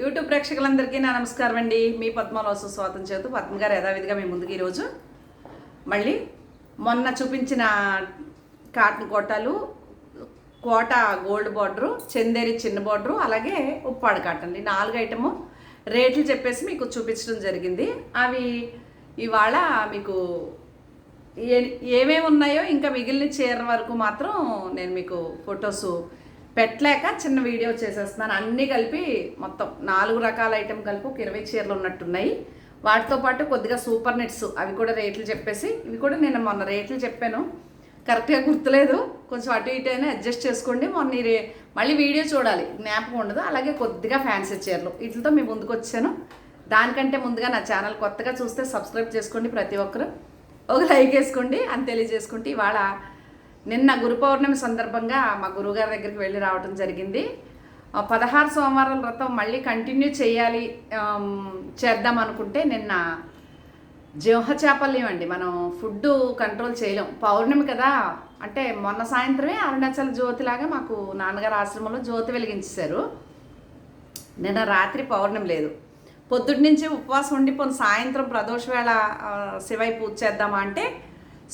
YouTube ప్రేక్షకులందరికీ నా నమస్కారం అండి. మీ పద్మలో సుస్వాగతం చేస్తూ పద్మ గారు యథావిధిగా మీ ముందుకు ఈరోజు మళ్ళీ మొన్న చూపించిన కాటన్ కోటాలు, కోట గోల్డ్ బార్డరు, చందేరి చిన్న బార్డరు, అలాగే ఉప్పాడు కాటన్, ఈ 4 ఐటము రేట్లు చెప్పేసి మీకు చూపించడం జరిగింది. అవి ఇవాళ మీకు ఏమేమి ఉన్నాయో ఇంకా మిగిలిన చీర వరకు మాత్రం నేను మీకు ఫొటోస్ పెట్టలేక చిన్న వీడియో చేసేస్తున్నాను. అన్నీ కలిపి మొత్తం 4 రకాల ఐటెం కలిపి ఒక 20 చీరలు ఉన్నట్టున్నాయి. వాటితో పాటు కొద్దిగా సూపర్ నెట్స్, అవి కూడా రేట్లు చెప్పేసి, ఇవి కూడా నేను మొన్న రేట్లు చెప్పాను, కరెక్ట్గా గుర్తులేదు, కొంచెం అటు ఇటు అయినా అడ్జస్ట్ చేసుకోండి. మొన్న మళ్ళీ వీడియో చూడాలి, జ్ఞాపకం ఉండదు. అలాగే కొద్దిగా ఫ్యాన్సీ చీరలు, వీటితో మీ ముందుకు వచ్చాను. దానికంటే ముందుగా నా ఛానల్ కొత్తగా చూస్తే సబ్స్క్రైబ్ చేసుకోండి, ప్రతి ఒక్కరు ఒక లైక్ వేసుకోండి అని తెలియజేసుకుంటే, ఇవాళ నిన్న గురు పౌర్ణమి సందర్భంగా మా గురువుగారి దగ్గరికి వెళ్ళి రావడం జరిగింది. 16 సోమవారాల వ్రతం మళ్ళీ కంటిన్యూ చేద్దాం అనుకుంటే, నిన్న జింహ చేపలు అండి, మనం ఫుడ్ కంట్రోల్ చేయలేం, పౌర్ణమి కదా. అంటే మొన్న సాయంత్రమే అరుణాచల జ్యోతిలాగా మాకు నాన్నగారు ఆశ్రమంలో జ్యోతి వెలిగించేశారు. నిన్న రాత్రి పౌర్ణమి లేదు, పొద్దుటి నుంచి ఉపవాసం ఉండిపోయిన సాయంత్రం ప్రదోష వేళ శివయ్య పూజ చేద్దామా అంటే,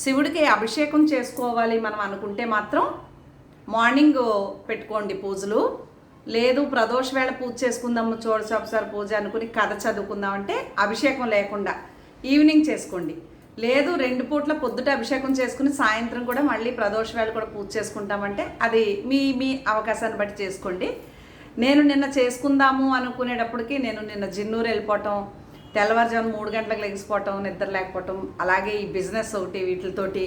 శివుడికి అభిషేకం చేసుకోవాలి మనం అనుకుంటే మాత్రం మార్నింగ్ పెట్టుకోండి పూజలు. లేదు ప్రదోష వేళ పూజ చేసుకుందాము, చోడచోపసారి పూజ అనుకుని కథ చదువుకుందామంటే అభిషేకం లేకుండా ఈవినింగ్ చేసుకోండి. లేదు 2 పూట్ల పొద్దుట అభిషేకం చేసుకుని సాయంత్రం కూడా మళ్ళీ ప్రదోష వేళ కూడా పూజ చేసుకుంటామంటే అది మీ మీ అవకాశాన్ని బట్టి చేసుకోండి. నేను నిన్న చేసుకుందాము అనుకునేటప్పటికి నేను నిన్న జిన్నూరు వెళ్ళిపోవటం, తెల్లవారుజాము 3 గంటలకు లెగిసిపోవటం, నిద్ర లేకపోవటం, అలాగే ఈ బిజినెస్ ఒకటి వీటితోటి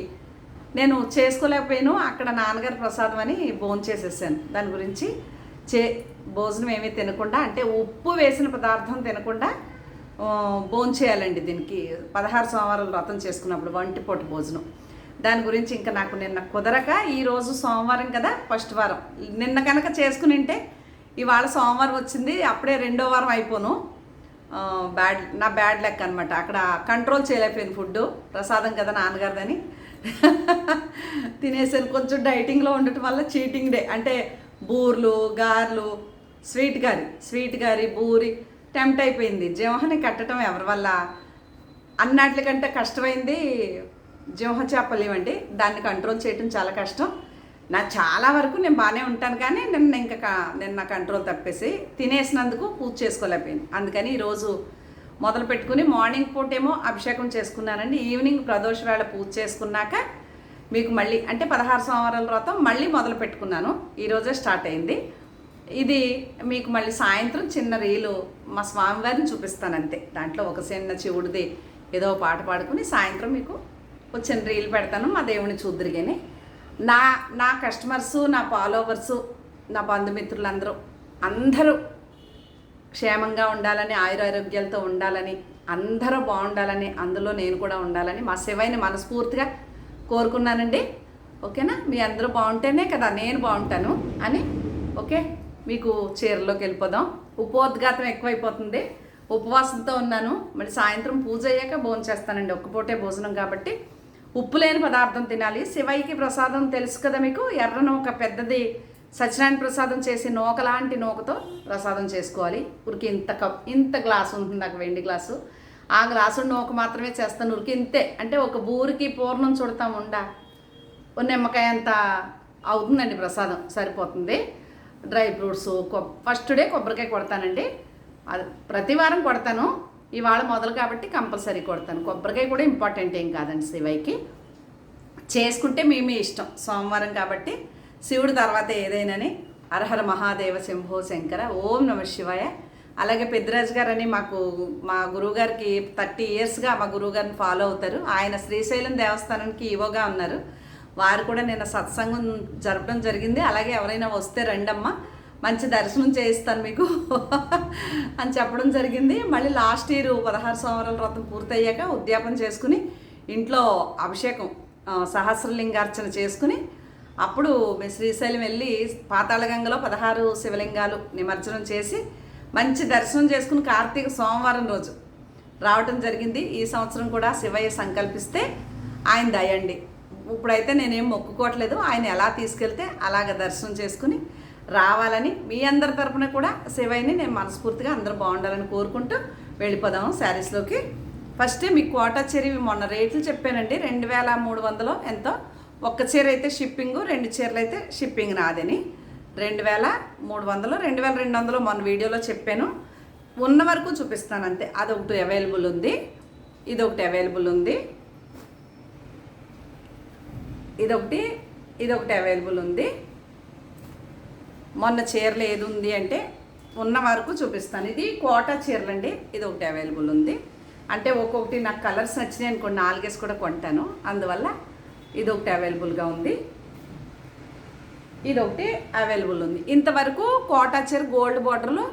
నేను చేసుకోలేకపోయాను. అక్కడ నాన్నగారి ప్రసాదం అని భోజనం చేసేసాను. దాని గురించి భోజనం ఏమీ తినకుండా, అంటే ఉప్పు వేసిన పదార్థం తినకుండా భోజనం చేయాలండి. దీనికి 16 సోమవారాలు వ్రతం చేసుకున్నప్పుడు వంటిపూట భోజనం. దాని గురించి ఇంకా నాకు నిన్న కుదరక, ఈరోజు సోమవారం కదా, ఫస్ట్ వారం, నిన్న కనుక చేసుకుని ఉంటే ఇవాళ సోమవారం వచ్చింది, అప్పుడే 2వ వారం అయిపోను. నా బ్యాడ్ లెక్క అనమాట. అక్కడ కంట్రోల్ చేయలేకపోయింది, ఫుడ్ ప్రసాదం కదా నాన్నగారిదని తినేసాను. కొంచెం డైటింగ్లో ఉండటం వల్ల చీటింగ్ డే, అంటే బూర్లు, గారెలు, స్వీట్ గారి బూరి టెంప్ట్ అయిపోయింది. జింహని కట్టడం ఎవరి వల్ల, అన్నట్లకంటే కష్టమైంది జింహ చేపలు ఇవ్వండి. దాన్ని కంట్రోల్ చేయటం చాలా కష్టం. చాలా వరకు నేను బాగానే ఉంటాను, కానీ నిన్న కంట్రోల్ తప్పేసి తినేసినందుకు పూజ చేసుకోలేకపోయింది. అందుకని ఈరోజు మొదలు పెట్టుకుని మార్నింగ్ పూట ఏమో అభిషేకం చేసుకున్నానండి. ఈవినింగ్ ప్రదోష వేళ పూజ చేసుకున్నాక మీకు మళ్ళీ, అంటే 16 సోమవారాల వ్రతం మళ్ళీ మొదలు పెట్టుకున్నాను. ఈరోజే స్టార్ట్ అయింది. ఇది మీకు మళ్ళీ సాయంత్రం చిన్న రీలు మా స్వామివారిని చూపిస్తాను అంతే. దాంట్లో ఒక చిన్న శివుడిది ఏదో పాట పాడుకుని సాయంత్రం మీకు ఒక చిన్న రీలు పెడతాను. మా దేవుని చూద్దరిగానే నా కస్టమర్సు, నా ఫాలోవర్సు, నా బంధుమిత్రులందరూ అందరూ క్షేమంగా ఉండాలని, ఆయురారోగ్యాలతో ఉండాలని, అందరూ బాగుండాలని, అందులో నేను కూడా ఉండాలని మా శివయ్యని మనస్ఫూర్తిగా కోరుకున్నానండి. ఓకేనా? మీ అందరూ బాగుంటేనే కదా నేను బాగుంటాను అని. ఓకే, మీకు చీరలోకి వెళ్ళిపోదాం. ఉపోద్ఘాతం ఎక్కువైపోతుంది, ఉపవాసంతో ఉన్నాను. మళ్ళీ సాయంత్రం పూజ అయ్యాక భోజనం చేస్తానండి, ఒక్కపూటే భోజనం కాబట్టి ఉప్పు లేని పదార్థం తినాలి. శివయ్యకి ప్రసాదం తెలుసు కదా మీకు, ఎర్ర నూక పెద్దది సత్యనారాయణ ప్రసాదం చేసి నూకలాంటి నూకతో ప్రసాదం చేసుకోవాలి. ఉరికి ఇంత గ్లాసు ఉంటుంది, నాకు వెండి గ్లాసు, ఆ గ్లాసు నూక మాత్రమే చేస్తాను. ఉరికి ఇంతే, అంటే ఒక బూరికి పూర్ణం చుడతాం ఓ నిమ్మకాయ అంత అవుతుందండి ప్రసాదం, సరిపోతుంది. డ్రై ఫ్రూట్స్, ఫస్ట్ డే కొబ్బరికాయ కొడతానండి, అది ప్రతి వారం కొడతాను. ఇవాళ మొదలు కాబట్టి కంపల్సరీ కొడతాను. కొబ్బరికాయ కూడా ఇంపార్టెంట్ ఏం కాదండి శివయ్యకి, చేసుకుంటే మీ ఇష్టం. సోమవారం కాబట్టి శివుడు తర్వాత ఏదైనాని. హరహర మహాదేవ శంభో శంకర, ఓం నమ శివాయ. అలాగే పెద్దిరాజు గారని మా గురువుగారికి 30 ఇయర్స్గా మా గురువుగారిని ఫాలో అవుతారు. ఆయన శ్రీశైలం దేవస్థానానికి ఈవోగా ఉన్నారు. వారు కూడా నిన్న సత్సంగం జరపడం జరిగింది. అలాగే ఎవరైనా వస్తే రండమ్మా, మంచి దర్శనం చేయిస్తాను మీకు అని చెప్పడం జరిగింది. మళ్ళీ లాస్ట్ ఇయర్ 16 సోమవారాల వ్రతం పూర్తయ్యాక ఉద్యాపన చేసుకుని ఇంట్లో అభిషేకం సహస్రలింగార్చన చేసుకుని అప్పుడు మేము శ్రీశైలం వెళ్ళి పాతాళగంగలో 16 శివలింగాలు నిమజ్జనం చేసి మంచి దర్శనం చేసుకుని కార్తీక సోమవారం రోజు రావటం జరిగింది. ఈ సంవత్సరం కూడా శివయ్య సంకల్పిస్తే ఆయన దయండి. ఇప్పుడైతే నేనేం మొక్కుకోవట్లేదు, ఆయన ఎలా తీసుకెళ్తే అలాగ దర్శనం చేసుకుని రావాలని మీ అందరి తరపున కూడా శివయ్యని నేను మనస్ఫూర్తిగా అందరూ బాగుండాలని కోరుకుంటూ వెళ్ళిపోదాము శారీస్లోకి. ఫస్ట్ మీకు కోటా చీర మొన్న రేట్లు చెప్పానండి, 2300 ఎంతో. ఒక్క చీర అయితే షిప్పింగ్, 2 చీరలు అయితే షిప్పింగ్ నాదని. 2300, 2200 మొన్న వీడియోలో చెప్పాను. ఉన్న వరకు చూపిస్తాను అంతే. అదొకటి అవైలబుల్ ఉంది, ఇదొకటి అవైలబుల్ ఉంది, ఇదొకటి అవైలబుల్ ఉంది. మొన్న చీరలు ఏది ఉంది అంటే ఉన్న వరకు చూపిస్తాను. ఇది కోటా చీరలు అండి, ఇది ఒకటి అవైలబుల్ ఉంది. అంటే ఒక్కొక్కటి నాకు కలర్స్ నచ్చినాయి అనుకోండి, 4 కూడా కొంటాను, అందువల్ల ఇది ఒకటి అవైలబుల్గా ఉంది, ఇది ఒకటి అవైలబుల్ ఉంది. ఇంతవరకు కోటా చీర గోల్డ్ బార్డర్లు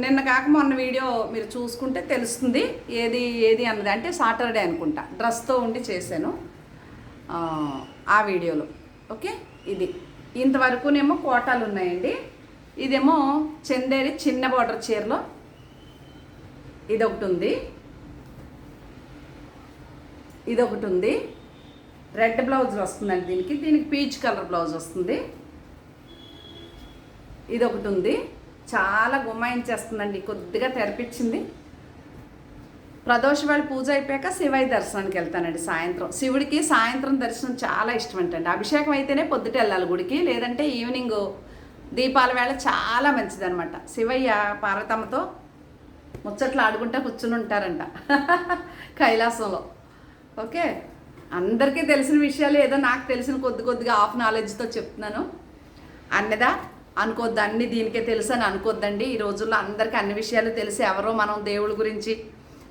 నిన్న కాక మొన్న వీడియో మీరు చూసుకుంటే తెలుస్తుంది ఏది అన్నది. అంటే సాటర్డే అనుకుంటా డ్రెస్తో ఉండి చేశాను ఆ వీడియోలో. ఓకే, ఇది ఇంతవరకునేమో కోటాలు ఉన్నాయండి. ఇదేమో చందేరి చిన్న బార్డర్ చీరలో ఇదొకటి ఉంది, ఇదొకటి ఉంది. రెడ్ బ్లౌజ్ వస్తుందండి దీనికి పీచ్ కలర్ బ్లౌజ్ వస్తుంది. ఇదొకటి ఉంది, చాలా గుమ్మాయించేస్తుందండి, కొద్దిగా తెరపించింది. ప్రదోష వేళ పూజ అయిపోయాక శివయ్య దర్శనానికి వెళ్తానండి సాయంత్రం. శివుడికి సాయంత్రం దర్శనం చాలా ఇష్టం అంటండి. అభిషేకం అయితేనే పొద్దుట వెళ్ళాలి గుడికి, లేదంటే ఈవినింగ్ దీపాల వేళ చాలా మంచిదనమాట. శివయ్య పార్వతమ్మతో ముచ్చట్లు ఆడుకుంటా కూర్చుని ఉంటారంట కైలాసంలో. ఓకే, అందరికీ తెలిసిన విషయాలు ఏదో నాకు తెలిసిన కొద్దిగా హాఫ్ నాలెడ్జ్తో చెప్తున్నాను. అన్నదా అనుకోద్దు, అన్ని దీనికే తెలుసు అని అనుకోద్దండి. ఈ రోజుల్లో అందరికీ అన్ని విషయాలు తెలిసి ఎవరో మనం దేవుడి గురించి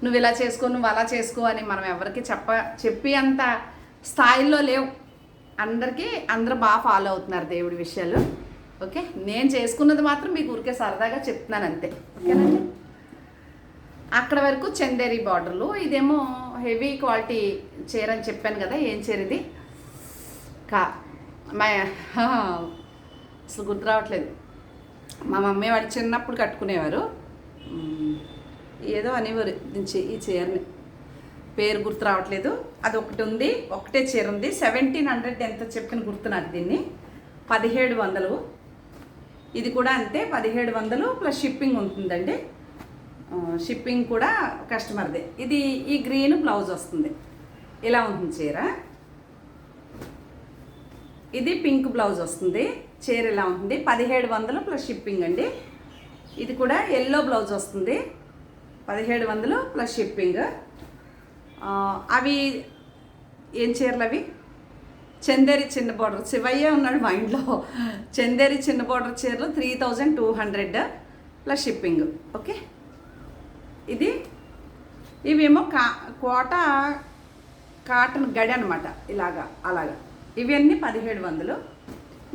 నువ్వు ఇలా చేసుకో, నువ్వు అలా చేసుకో అని మనం ఎవరికి చెప్పి అంత స్థాయిలో లేవు. అందరూ బాగా ఫాలో అవుతున్నారు దేవుడి విషయాలు. ఓకే, నేను చేసుకున్నది మాత్రం మీకు ఊరికే సరదాగా చెప్తున్నాను అంతే. ఓకేనండి, అక్కడ వరకు చందేరి బార్డర్లు. ఇదేమో హెవీ క్వాలిటీ చీర అని చెప్పాను కదా. ఏం చీర ఇది? అసలు గుర్తు రావట్లేదు. మా మమ్మీ వాడు చిన్నప్పుడు కట్టుకునేవారు, ఏదో అనేవారు ఈ చీరని, పేరు గుర్తు రావట్లేదు. అది ఒకటి ఉంది, ఒకటే చీర ఉంది. 1700 ఎంత చెప్పిన గుర్తు నాకు. దీన్ని 1700. ఇది కూడా అంతే, 1700 ప్లస్ షిప్పింగ్ ఉంటుందండి. షిప్పింగ్ కూడా కస్టమర్దే. ఇది ఈ గ్రీన్ బ్లౌజ్ వస్తుంది, ఇలా ఉంటుంది చీర. ఇది పింక్ బ్లౌజ్ వస్తుంది, చీర ఇలా ఉంటుంది. 1700 ప్లస్ షిప్పింగ్ అండి. ఇది కూడా ఎల్లో బ్లౌజ్ వస్తుంది, 1700 ప్లస్ షిప్పింగ్. అవి ఏం చీరలు అవి? చందేరి చిన్న బార్డర్. శివయ్య ఉన్నాడు మైండ్లో. చందేరి చిన్న బార్డర్ చీరలు 3200 ప్లస్ షిప్పింగ్. ఓకే, ఇవేమో కోటా కాటన్ గడి అనమాట, అలాగా. ఇవన్నీ 1700.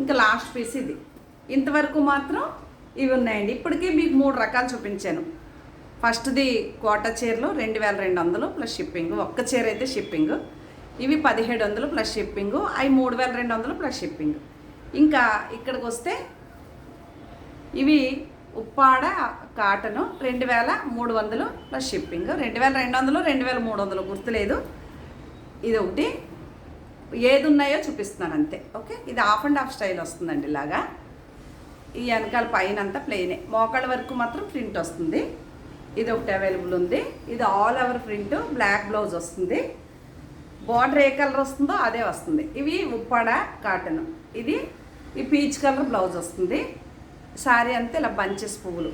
ఇంకా లాస్ట్ పీస్ ఇది. ఇంతవరకు మాత్రం ఇవి ఉన్నాయండి. ఇప్పటికీ మీకు 3 రకాలు చూపించాను. ఫస్ట్ది కోటా చీరలు 2200 ప్లస్ షిప్పింగ్, ఒక్క చీర అయితే షిప్పింగ్. ఇవి 1700 ప్లస్ షిప్పింగ్, అవి 3200 ప్లస్ షిప్పింగ్. ఇంకా ఇక్కడికి వస్తే ఇవి ఉప్పాడ కాటను 2300 ప్లస్ షిప్పింగ్. 2200, 2300 గుర్తులేదు. ఇది ఒకటి. ఏది ఉన్నాయో చూపిస్తున్నాను అంతే. ఓకే, ఇది హాఫ్ అండ్ హాఫ్ స్టైల్ వస్తుందండి ఇలాగా. ఈ వెనకాల పైన అంతా ప్లెయినే, మోకాళ్ళ వరకు మాత్రం ప్రింట్ వస్తుంది. ఇది ఒకటి అవైలబుల్ ఉంది. ఇది all over print, black blouse వస్తుంది. బార్డర్ ఏ కలర్ వస్తుందో అదే వస్తుంది. ఇవి ఉప్పాడ కాటన్. ఇది ఈ పీచ్ కలర్ బ్లౌజ్ వస్తుంది. శారీ అంతే ఇలా బంచెస్ పువ్వులు.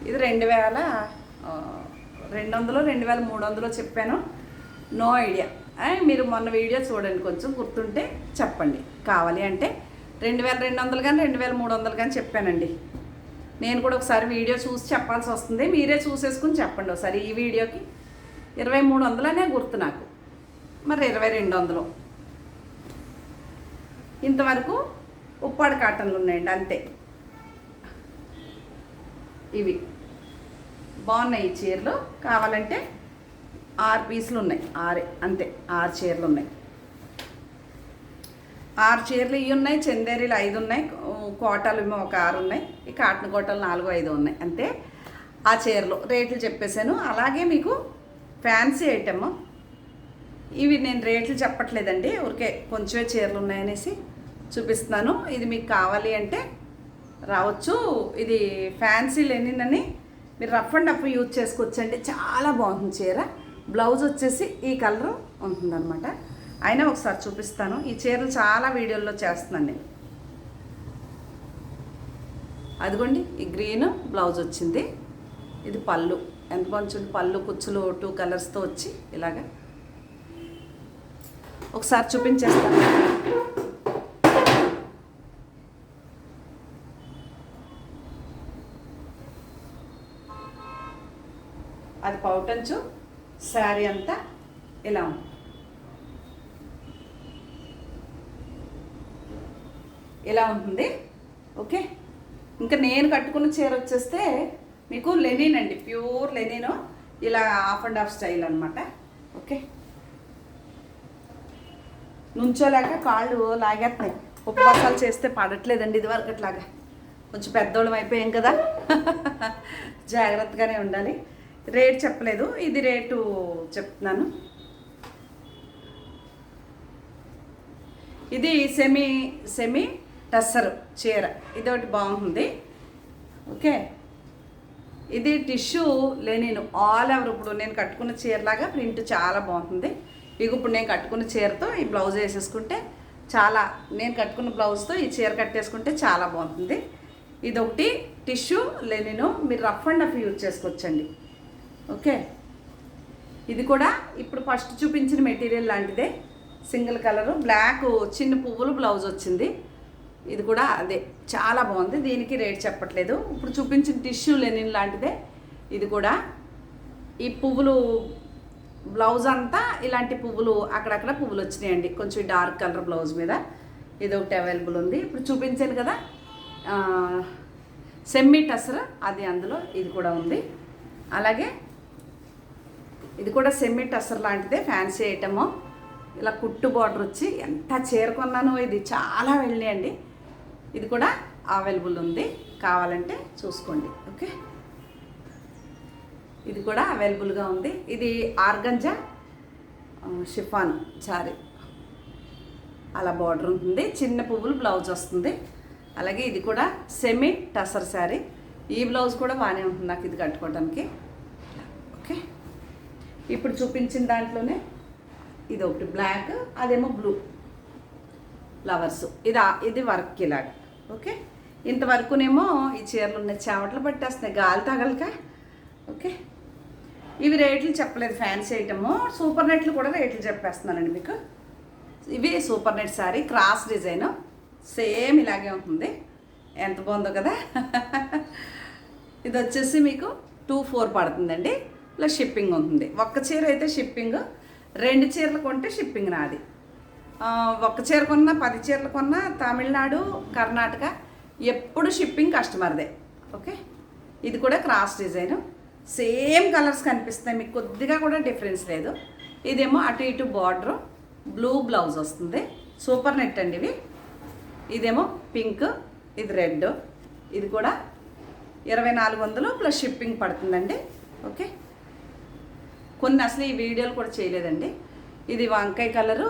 ఇది 2200, 2300 చెప్పాను, నో ఐడియా. మీరు మొన్న వీడియో చూడండి, కొంచెం గుర్తుంటే చెప్పండి. కావాలి అంటే 2200 కానీ 2300 కానీ చెప్పానండి. నేను కూడా ఒకసారి వీడియో చూసి చెప్పాల్సి వస్తుంది, మీరే చూసేసుకుని చెప్పండి ఒకసారి. ఈ వీడియోకి 2300 అనే గుర్తు నాకు, మరి 2200. ఇంతవరకు ఉప్పాడ కాటన్లు ఉన్నాయండి అంతే. ఇవి బాగున్నాయి ఈ చీరలు. కావాలంటే 6 పీసులు ఉన్నాయి, 6 అంతే. 6 చీరలు ఉన్నాయి, 6 చీరలు ఇవి ఉన్నాయి. చందేరీలు 5 ఉన్నాయి, కోటాలు ఏమో ఒక 6 ఉన్నాయి. ఈ కాటన్ కోటాలు 4, 5 ఉన్నాయి అంతే. ఆ చీరలు రేట్లు చెప్పేశాను. అలాగే మీకు ఫ్యాన్సీ ఐటమ్ ఇవి నేను రేట్లు చెప్పట్లేదండి, ఊరికే కొంచెమే చీరలు ఉన్నాయనేసి చూపిస్తున్నాను. ఇది మీకు కావాలి అంటే రావచ్చు. ఇది ఫ్యాన్సీ లెనిన్ అని, మీరు రఫ్ అండ్ టఫ్ యూజ్ చేసుకోవచ్చండి. చాలా బాగుంటుంది చీర. బ్లౌజ్ వచ్చేసి ఈ కలర్ ఉంటుందన్నమాట. అయినా ఒకసారి చూపిస్తాను. ఈ చీరలు చాలా వీడియోల్లో చేస్తున్నాను నేను. అదిగోండి ఈ గ్రీన్ బ్లౌజ్ వచ్చింది. ఇది పళ్ళు, ఎంత బాగుంది పళ్ళు, కుచ్చులు 2 కలర్స్తో వచ్చి ఇలాగా. ఒకసారి చూపించేస్తాను. అది పౌటంచు, శారీ అంతా ఇలా ఉంది. ఇలా ఉంటుంది. ఓకే, ఇంకా నేను కట్టుకున్న చీర వచ్చేస్తే మీకు లెనిన్ అండి, ప్యూర్ లెనిన్. ఇలా హాఫ్ అండ్ హాఫ్ స్టైల్ అనమాట. ఓకే, నుంచోలేక కాళ్ళు లాగేస్తున్నాయి. ఉపవాసాలు చేస్తే పడట్లేదండి ఇదివరకు అట్లాగా. కొంచెం పెద్దోళ్ళం అయిపోయాం కదా, జాగ్రత్తగానే ఉండాలి. రేట్ చెప్పలేదు, ఇది రేటు చెప్తున్నాను. ఇది సెమీ టస్సర్ చీర, ఇది ఒకటి బాగుంటుంది. ఓకే, ఇది టిష్యూ లెనిన్ ఆల్ ఓవర్. ఇప్పుడు నేను కట్టుకున్న చీరలాగా ప్రింట్ చాలా బాగుంటుంది. ఇక ఇప్పుడు నేను కట్టుకున్న చీరతో ఈ బ్లౌజ్ వేసేసుకుంటే చాలా, నేను కట్టుకున్న బ్లౌజ్తో ఈ చీర కట్టేసుకుంటే చాలా బాగుంటుంది. ఇది ఒకటి టిష్యూ లెనిన్, మీరు రఫ్ అండ్ టఫ్ యూజ్ చేసుకోవచ్చండి. ఓకే, ఇది కూడా ఇప్పుడు ఫస్ట్ చూపించిన మెటీరియల్ లాంటిదే, సింగిల్ కలరు, బ్లాక్ చిన్న పువ్వులు బ్లౌజ్ వచ్చింది. ఇది కూడా అదే, చాలా బాగుంది. దీనికి రేట్ చెప్పట్లేదు. ఇప్పుడు చూపించిన టిష్యూ లెనిన్ లాంటిదే ఇది కూడా. ఈ పువ్వులు బ్లౌజ్ అంతా ఇలాంటి పువ్వులు, అక్కడక్కడ పువ్వులు వచ్చినాయండి, కొంచెం డార్క్ కలర్ బ్లౌజ్ మీద. ఇది ఒకటి అవైలబుల్ ఉంది. ఇప్పుడు చూపించాను కదా సెమీ టసర్, అది అందులో ఇది కూడా ఉంది. అలాగే ఇది కూడా సెమీ టసర్ లాంటిదే, ఫ్యాన్సీ ఐటము. ఇలా కుట్టు బార్డర్ వచ్చి ఎంత చీర కొన్నానో, ఇది చాలా వెళ్ళినాయండి. ఇది కూడా అవైలబుల్ ఉంది, కావాలంటే చూసుకోండి. ఓకే, ఇది కూడా అవైలబుల్గా ఉంది. ఇది ఆర్గంజా షిఫాన్ సారీ, అలా బార్డర్ ఉంటుంది, చిన్న పువ్వులు బ్లౌజ్ వస్తుంది. అలాగే ఇది కూడా సెమీ టసర్ శారీ. ఈ బ్లౌజ్ కూడా బాగానే ఉంటుంది నాకు ఇది కట్టుకోవడానికి. ఓకే, ఇప్పుడు చూపించిన దాంట్లోనే ఇది ఒకటి బ్లాక్, అదేమో బ్లూ ఫ్లవర్స్. ఇది వర్క్ ఇలాగా. ఓకే, ఇంతవరకునేమో ఈ చీరలు ఉన్నాయి, చెమటలు పట్టేస్తున్నాయి గాలి తగలక. ఓకే, ఇవి రేట్లు చెప్పలేదు, ఫ్యాన్సీ ఐటము. సూపర్ నెట్లు కూడా రేట్లు చెప్పేస్తున్నానండి మీకు. ఇవి super net sari, cross design, same ఇలాగే ఉంటుంది. ఎంత బాగుందో కదా. ఇది వచ్చేసి మీకు 24 పడుతుందండి, ప్లస్ షిప్పింగ్ ఉంటుంది. ఒక్క చీర అయితే షిప్పింగ్, 2 చీరలు కొంటే షిప్పింగ్ నాది. ఒక్క చీర కొన్నా 10 చీరలు కొన్నా తమిళనాడు, కర్ణాటక ఎప్పుడు షిప్పింగ్ కస్టమర్దే. ఓకే, ఇది కూడా క్రాస్ డిజైన్, సేమ్ కలర్స్ కనిపిస్తాయి మీకు, కొద్దిగా కూడా డిఫరెన్స్ లేదు. ఇదేమో అటు ఇటు బార్డరు, బ్లూ బ్లౌజ్ వస్తుంది. సూపర్ నెట్ అండి ఇవి. ఇదేమో పింక్, ఇది రెడ్. ఇది కూడా 2400 ప్లస్ షిప్పింగ్ పడుతుందండి. ఓకే, కొన్ని అసలు ఈ వీడియోలు కూడా చేయలేదండి. ఇది వంకాయ colour,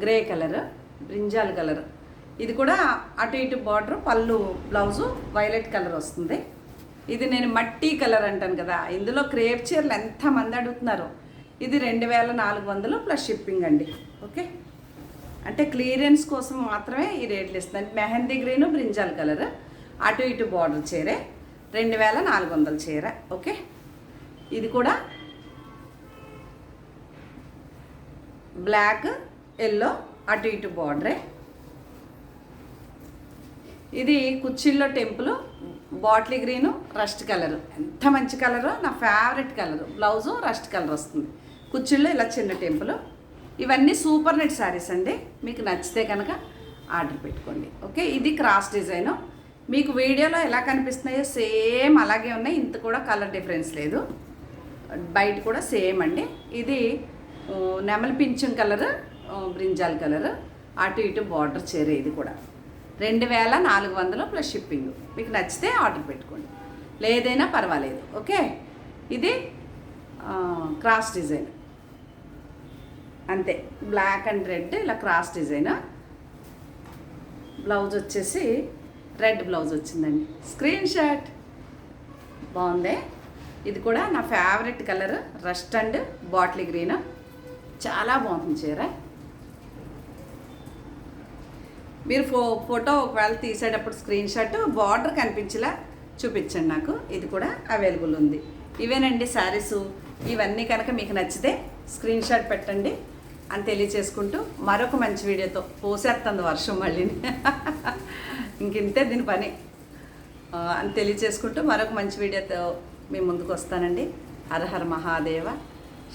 grey colour, brinjal colour. ఇది కూడా అటు ఇటు బార్డర్, పళ్ళు బ్లౌజు వైలెట్ కలర్ వస్తుంది. ఇది నేను మట్టి కలర్ అంటాను కదా, ఇందులో క్రేప్ చీరలు ఎంతమంది అడుగుతున్నారు. ఇది 2400 ప్లస్ షిప్పింగ్ అండి. ఓకే, అంటే క్లియరెన్స్ కోసం మాత్రమే ఈ రేట్లు ఇస్తున్నాను. మెహందీ గ్రీను, బ్రింజాల్ కలర్, అటు ఇటు బార్డర్ చీరే, 2400 చీర. ఓకే, ఇది కూడా బ్లాక్, ఎల్లో, అటు ఇటు బార్డరే. ఇది కుచ్చిళ్ళో temple, bottle green, rust colour, ఎంత మంచి కలరు, నా favourite colour. Blouse rust colour వస్తుంది, కుచ్చిళ్ళో ఇలా చిన్న టెంపుల్. ఇవన్నీ సూపర్ నెట్ శారీస్ అండి, మీకు నచ్చితే కనుక ఆర్డర్ పెట్టుకోండి. ఓకే, ఇది క్రాస్ డిజైను, మీకు వీడియోలో ఎలా కనిపిస్తున్నాయో సేమ్ అలాగే ఉన్నాయి, ఇంత కూడా కలర్ డిఫరెన్స్ లేదు. బయట కూడా సేమ్ అండి. ఇది నెమలి పింఛం కలర్, బ్రింజాల్ కలర్, అటు ఇటు బార్డర్ చీర. ఇది కూడా 2400 ప్లస్ షిప్పింగ్. మీకు నచ్చితే ఆర్డర్ పెట్టుకోండి, లేదైనా పర్వాలేదు. ఓకే, ఇది క్రాస్ డిజైన్ అంతే, బ్లాక్ అండ్ రెడ్ ఇలా క్రాస్ డిజైన్. బ్లౌజ్ వచ్చేసి రెడ్ బ్లౌజ్ వచ్చిందండి. స్క్రీన్ షాట్ బాగుంది. ఇది కూడా నా favourite colour rust and bottle green. చాలా బాగుంటుంది చీర. మీరు ఫోటో ఒకవేళ తీసేటప్పుడు స్క్రీన్ షాట్ బార్డర్ కనిపించేలా చూపించండి నాకు. ఇది కూడా అవైలబుల్ ఉంది. ఇవేనండి శారీసు. ఇవన్నీ కనుక మీకు నచ్చితే స్క్రీన్ షాట్ పెట్టండి అని తెలియచేసుకుంటూ మరొక మంచి వీడియోతో పోసేస్తుంది వర్షం మళ్ళీ ఇంకింతే దీని పని అని తెలియచేసుకుంటూ మరొక మంచి వీడియోతో మీ ముందుకు వస్తానండి. హర హర మహాదేవ,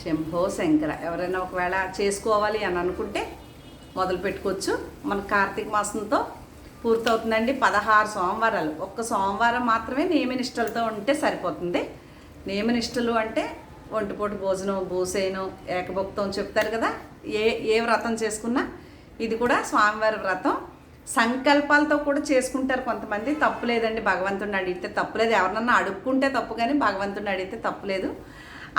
శంభో శంకర. ఎవరైనా ఒకవేళ చేసుకోవాలి అని అనుకుంటే మొదలు పెట్టుకోవచ్చు. మన కార్తీక మాసంతో పూర్తవుతుందండి. 16 సోమవారాలు. ఒక్క సోమవారం మాత్రమే నియమనిష్టలతో ఉంటే సరిపోతుంది. నియమనిష్టలు అంటే ఒంటిపూట భోజనం, భూసేను, ఏకభుక్తం చెప్తారు కదా. ఏ వ్రతం చేసుకున్నా ఇది కూడా స్వామివారి వ్రతం. సంకల్పాలతో కూడా చేసుకుంటారు కొంతమంది. తప్పులేదండి, భగవంతుడిని అడిగితే తప్పులేదు. ఎవరినన్నా అడుక్కుంటే తప్పు, కానీ భగవంతుడిని అడిగితే తప్పులేదు.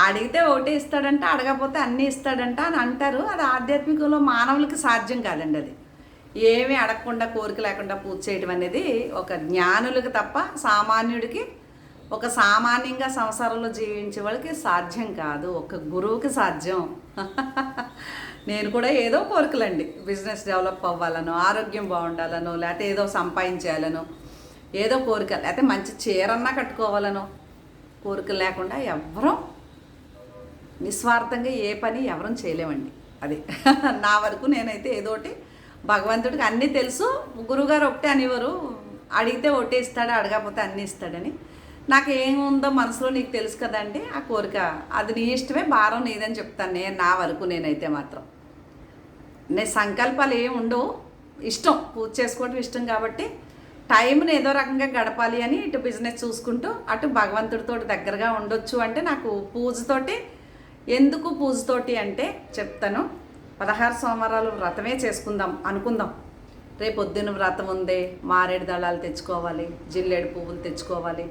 అడిగితే ఒకటే ఇస్తాడంట, అడగకపోతే అన్నీ ఇస్తాడంట అని అంటారు. అది ఆధ్యాత్మికంలో మానవులకి సాధ్యం కాదండి. అది ఏమీ అడగకుండా కోరిక లేకుండా పూజ చేయడం అనేది ఒక జ్ఞానులకు తప్ప సామాన్యుడికి, ఒక సామాన్యంగా సంసారంలో జీవించే వాళ్ళకి సాధ్యం కాదు. ఒక గురువుకి సాధ్యం. నేను కూడా ఏదో కోరికలండి, బిజినెస్ డెవలప్ అవ్వాలనో, ఆరోగ్యం బాగుండాలనో, లేకపోతే ఏదో సంపాదించాలనో, ఏదో కోరిక, లేకపోతే మంచి చీరన్నా కట్టుకోవాలనో కోరికలు లేకుండా ఎవ్వరం నిస్వార్థంగా ఏ పని ఎవరం చేయలేమండి. అది నా వరకు నేనైతే ఏదోటి భగవంతుడికి అన్నీ తెలుసు. గురువుగారు ఒకటే అనేవారు, అడిగితే ఒకటే ఇస్తాడు, అడగకపోతే అన్నీ ఇస్తాడని. నాకు ఏముందో మనసులో నీకు తెలుసు కదండి, ఆ కోరిక అది నీ ఇష్టమే, భారం నీదని చెప్తాను నేను. నా వరకు నేనైతే మాత్రం సంకల్పాలు ఏమి ఉండవు. ఇష్టం, పూజ చేసుకోవడం ఇష్టం కాబట్టి టైంని ఏదో రకంగా గడపాలి అని ఇటు బిజినెస్ చూసుకుంటూ అటు భగవంతుడితో దగ్గరగా ఉండొచ్చు. అంటే నాకు పూజతోటి, ఎందుకు పూజతోటి అంటే చెప్తాను. 16 సోమవారాలు వ్రతమే చేసుకుందాం అనుకుందాం. రేపు పొద్దున్న వ్రతం ఉంది, మారేడు దళాలు తెచ్చుకోవాలి, జిల్లేడు పువ్వులు తెచ్చుకోవాలి,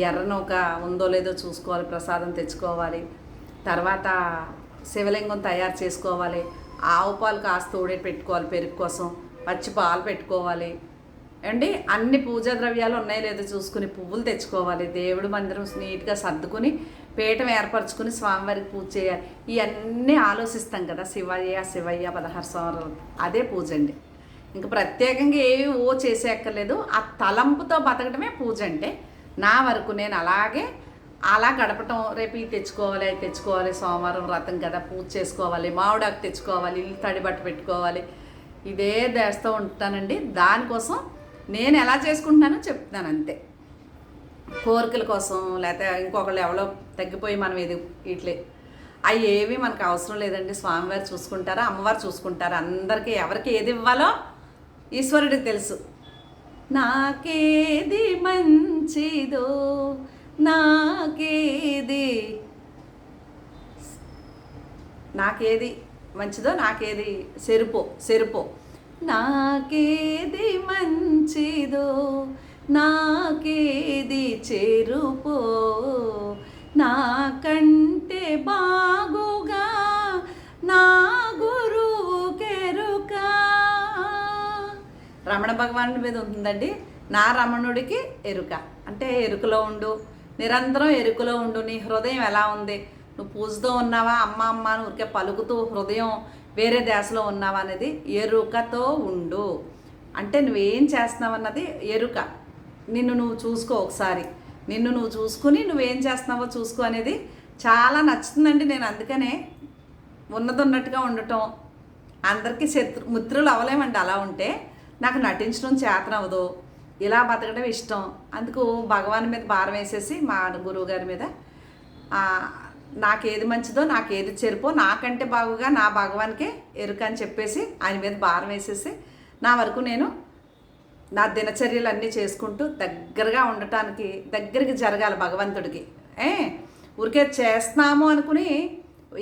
ఎర్రనూక ఉందో లేదో చూసుకోవాలి, ప్రసాదం తెచ్చుకోవాలి, తర్వాత శివలింగం తయారు చేసుకోవాలి, ఆవు పాలు కాస్త తోడే పెట్టుకోవాలి పెరుగు కోసం, పచ్చి పాలు పెట్టుకోవాలి అండి. అన్ని పూజా ద్రవ్యాలు ఉన్నాయో లేదో చూసుకుని పువ్వులు తెచ్చుకోవాలి, దేవుడి మందిరం నీట్గా సర్దుకుని పీఠం ఏర్పరచుకుని స్వామివారికి పూజ చేయాలి. ఇవన్నీ ఆలోచిస్తాం కదా. శివయ్య 16 సోమవారాలు అదే పూజ అండి. ఇంక ప్రత్యేకంగా ఏవి చేసేక్కర్లేదు. ఆ తలంపుతో బతకడమే పూజ అంటే. నా వరకు నేను అలా గడపటం. రేపు ఇది తెచ్చుకోవాలి, అది తెచ్చుకోవాలి, సోమవారం వ్రతం కదా, పూజ చేసుకోవాలి, మామిడాకు తెచ్చుకోవాలి, ఇల్లు తడిబట్ట పెట్టుకోవాలి, ఇదే దేస్తూ ఉంటానండి. దానికోసం నేను ఎలా చేసుకుంటున్నానో చెప్తున్నాను అంతే. కోరికల కోసం లేకపోతే ఇంకొకళ్ళు ఎవరో తగ్గిపోయి మనం ఇట్లే అవి ఏవి మనకు అవసరం లేదండి. స్వామివారు చూసుకుంటారా, అమ్మవారు చూసుకుంటారా. అందరికీ ఎవరికి ఏది ఇవ్వాలో ఈశ్వరుడికి తెలుసు. నాకేది మంచిదో, నాకేది మంచిదో, నాకేది సెరుపో, నాకేది మంచిదో, నాకేది చెరుపో, నాకంటే బాగుగా నా గురువు కెరుక. రమణ భగవానుడి మీద ఉంటుందండి. నా రమణుడికి ఎరుక అంటే ఎరుకలో ఉండు, నిరంతరం ఎరుకలో ఉండు. నీ హృదయం ఎలా ఉంది, నువ్వు పూజతో ఉన్నావా, అమ్మ అని ఊరికే పలుకుతూ హృదయం వేరే దేశలో ఉన్నావా అనేది ఎరుకతో ఉండు. అంటే నువ్వేం చేస్తున్నావు అన్నది ఎరుక. నిన్ను నువ్వు చూసుకో ఒకసారి, నిన్ను నువ్వు చూసుకుని నువ్వేం చేస్తున్నావో చూసుకో అనేది చాలా నచ్చుతుందండి. నేను అందుకనే ఉన్నట్టుగా ఉండటం, అందరికీ మిత్రులు అవ్వలేమండి. అలా ఉంటే నాకు నటించడం చేతనవ్వదు, ఇలా బతకడం ఇష్టం. అందుకు భగవాన్ మీద భారం వేసేసి మా గురువు గారి మీద నాకేది మంచిదో, నాకేది చెరుపో, నాకంటే బాగుగా నా భగవాన్కే ఎరుక అని చెప్పేసి ఆయన మీద భారం వేసేసి నా వరకు నేను నా దినచర్యలు అన్నీ చేసుకుంటూ దగ్గరగా ఉండటానికి, దగ్గరికి జరగాలి భగవంతుడికి. ఊరికే చేస్తున్నాము అనుకుని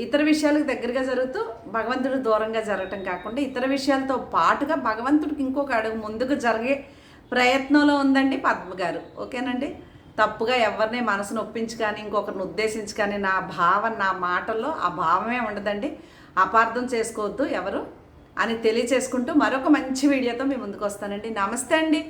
ఇతర విషయాలకు దగ్గరగా జరుగుతూ భగవంతుడు దూరంగా జరగటం కాకుండా ఇతర విషయాలతో పాటుగా భగవంతుడికి ఇంకొక అడుగు ముందుకు జరిగే ప్రయత్నంలో ఉందండి పద్మ గారు. ఓకేనండి. తప్పుగా ఎవరిని మనసును ఒప్పించి కానీ ఇంకొకరిని ఉద్దేశించి కానీ నా భావం, నా మాటల్లో ఆ భావమే ఉండదండి. అపార్థం చేసుకోవద్దు ఎవరు అని తెలియచేసుకుంటూ మరొక మంచి వీడియోతో మీ ముందుకు వస్తానండి. నమస్తే అండి.